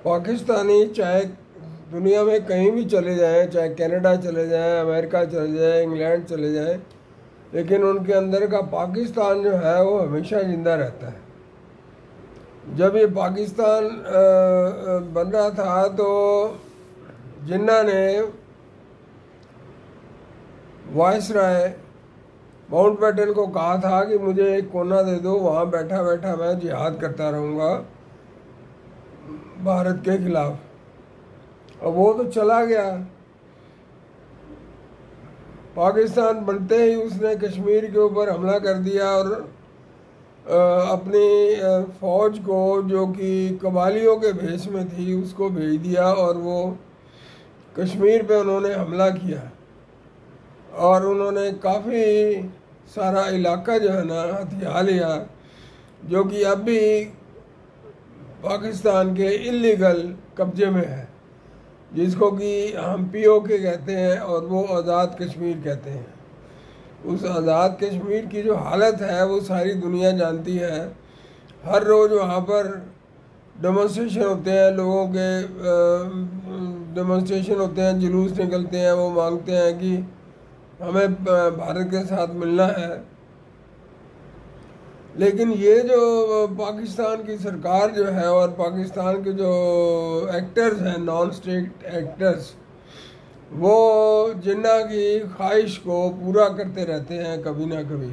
पाकिस्तानी चाहे दुनिया में कहीं भी चले जाएं, चाहे कनाडा चले जाएं, अमेरिका चले जाएं, इंग्लैंड चले जाएं, लेकिन उनके अंदर का पाकिस्तान जो है वो हमेशा ज़िंदा रहता है। जब ये पाकिस्तान बन रहा था तो जिन्ना ने वायसराय माउंटबेटन को कहा था कि मुझे एक कोना दे दो, वहाँ बैठा बैठा मैं जिहाद करता रहूँगा भारत के खिलाफ। और वो तो चला गया। पाकिस्तान बनते ही उसने कश्मीर के ऊपर हमला कर दिया और अपनी फ़ौज को, जो कि कबालियों के भेष में थी, उसको भेज दिया और वो कश्मीर पे उन्होंने हमला किया और उन्होंने काफ़ी सारा इलाका जो है ना हथिया लिया, जो कि अब भी पाकिस्तान के इल्लीगल कब्जे में है, जिसको कि हम POK कहते हैं और वो आज़ाद कश्मीर कहते हैं। उस आज़ाद कश्मीर की जो हालत है वो सारी दुनिया जानती है। हर रोज़ वहाँ पर डेमोन्स्ट्रेशन होते हैं, लोगों के डेमोन्स्ट्रेशन होते हैं, जुलूस निकलते हैं, वो मांगते हैं कि हमें भारत के साथ मिलना है। लेकिन ये जो पाकिस्तान की सरकार जो है और पाकिस्तान के जो एक्टर्स हैं, नॉन स्टेट एक्टर्स, वो जिन्ना की ख्वाहिश को पूरा करते रहते हैं कभी ना कभी।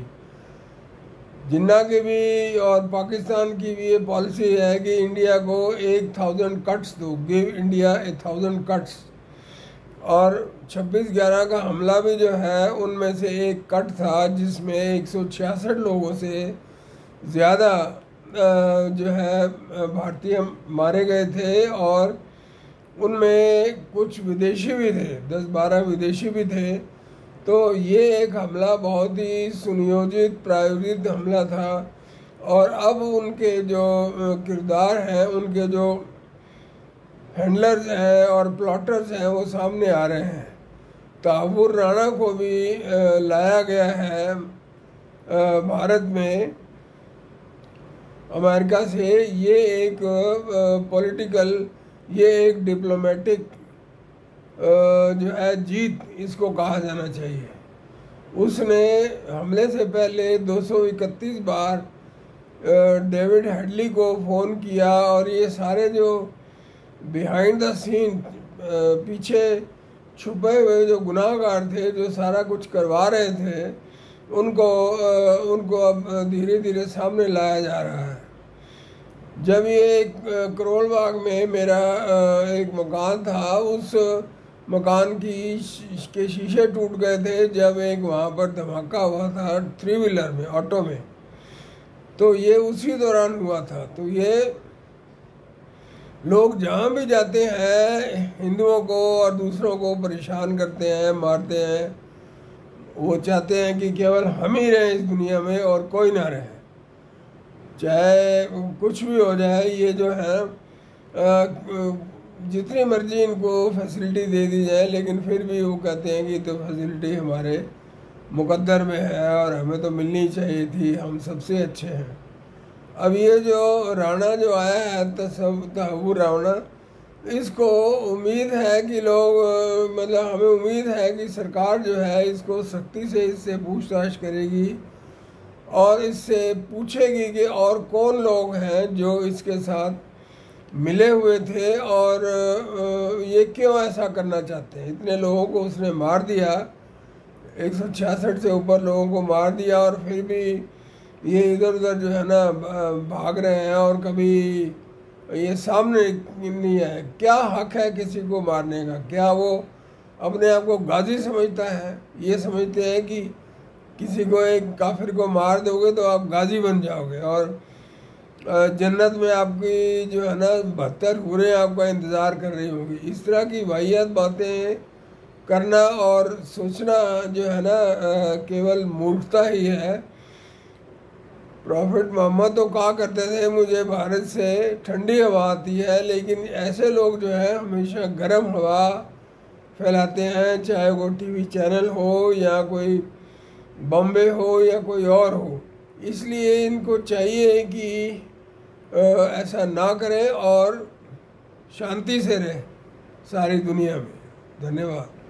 जिन्ना की भी और पाकिस्तान की भी ये पॉलिसी है कि इंडिया को 1000 कट्स दो, गिव इंडिया 1000 कट्स। और 26/11 का हमला भी जो है उनमें से एक कट था जिसमें 166 लोगों से ज़्यादा जो है भारतीय मारे गए थे और उनमें कुछ विदेशी भी थे, 10-12 विदेशी भी थे। तो ये एक हमला बहुत ही सुनियोजित प्रायोजित हमला था और अब उनके जो किरदार हैं, उनके जो हैंडलर्स हैं और प्लॉटर्स हैं वो सामने आ रहे हैं। तहव्वुर राणा को भी लाया गया है भारत में अमेरिका से। ये एक पॉलिटिकल, ये एक डिप्लोमेटिक जो है जीत इसको कहा जाना चाहिए। उसने हमले से पहले 231 बार डेविड हेडली को फ़ोन किया और ये सारे जो बिहाइंड द सीन पीछे छुपे हुए जो गुनाहगार थे, जो सारा कुछ करवा रहे थे, उनको अब धीरे धीरे सामने लाया जा रहा है। जब ये करोल बाग में मेरा एक मकान था, उस मकान के शीशे टूट गए थे जब एक वहाँ पर धमाका हुआ था 3 व्हीलर में, ऑटो में। तो ये उसी दौरान हुआ था। तो ये लोग जहाँ भी जाते हैं हिंदुओं को और दूसरों को परेशान करते हैं, मारते हैं। वो चाहते हैं कि केवल हम ही रहें इस दुनिया में और कोई ना रहे, चाहे कुछ भी हो जाए। ये जो है जितनी मर्जी इनको फैसिलिटी दे दी जाए, लेकिन फिर भी वो कहते हैं कि तो फैसिलिटी हमारे मुकद्दर में है और हमें तो मिलनी चाहिए थी, हम सबसे अच्छे हैं। अब ये जो राणा जो आया है तहव्वुर राणा, इसको उम्मीद है कि लोग मतलब हमें उम्मीद है कि सरकार जो है इसको सख्ती से इससे पूछताछ करेगी और इससे पूछेगी कि और कौन लोग हैं जो इसके साथ मिले हुए थे और ये क्यों ऐसा करना चाहते हैं। इतने लोगों को उसने मार दिया, 166 से ऊपर लोगों को मार दिया और फिर भी ये इधर उधर जो है ना भाग रहे हैं और कभी ये सामने नहीं है। क्या हक है किसी को मारने का? क्या वो अपने आप को गाजी समझता है? ये समझते हैं कि किसी को, एक काफिर को मार दोगे तो आप गाजी बन जाओगे और जन्नत में आपकी जो है ना 72 हुरें आपका इंतज़ार कर रही होगी। इस तरह की वाहियात बातें करना और सोचना जो है ना केवल मूर्खता ही है। प्रॉफिट मोहम्मद तो कहा करते थे मुझे भारत से ठंडी हवा आती है, लेकिन ऐसे लोग जो है हमेशा गर्म हवा फैलाते हैं, चाहे वो TV चैनल हो या कोई बॉम्बे हो या कोई और हो। इसलिए इनको चाहिए कि ऐसा ना करें और शांति से रहे सारी दुनिया में। धन्यवाद।